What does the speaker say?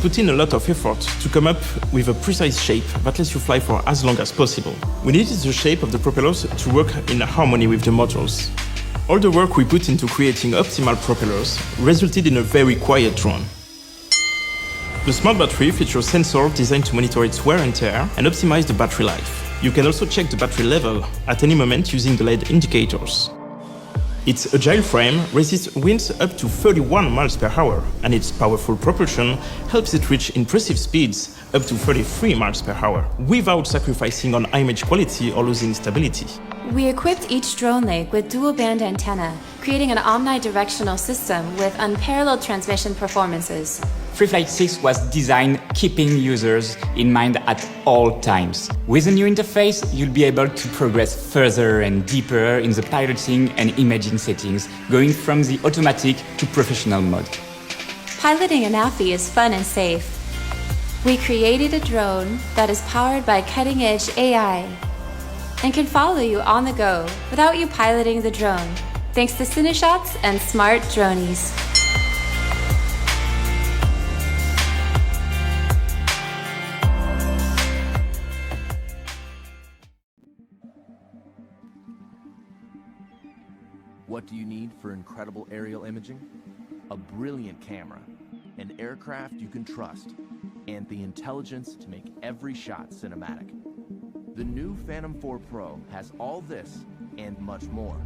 put in a lot of effort to come up with a precise shape that lets you fly for as long as possible. We needed the shape of the propellers to work in harmony with the motors. All the work we put into creating optimal propellers resulted in a very quiet drone. The smart battery features sensors designed to monitor its wear and tear and optimize the battery life. You can also check the battery level at any moment using the LED indicators. Its agile frame resists winds up to 31 miles per hour, and its powerful propulsion helps it reach impressive speeds up to 33 miles per hour, without sacrificing on image quality or losing stability. We equipped each drone leg with dual-band antenna, creating an omnidirectional system with unparalleled transmission performances. FreeFlight 6 was designed keeping users in mind at all times. With a new interface, you'll be able to progress further and deeper in the piloting and imaging settings, going from the automatic to professional mode. Piloting Anafi is fun and safe. We created a drone that is powered by cutting-edge AI and can follow you on the go without you piloting the drone, thanks to CineShots and smart dronies. What do you need for incredible aerial imaging? A brilliant camera, an aircraft you can trust, and the intelligence to make every shot cinematic. The new Phantom 4 Pro has all this and much more.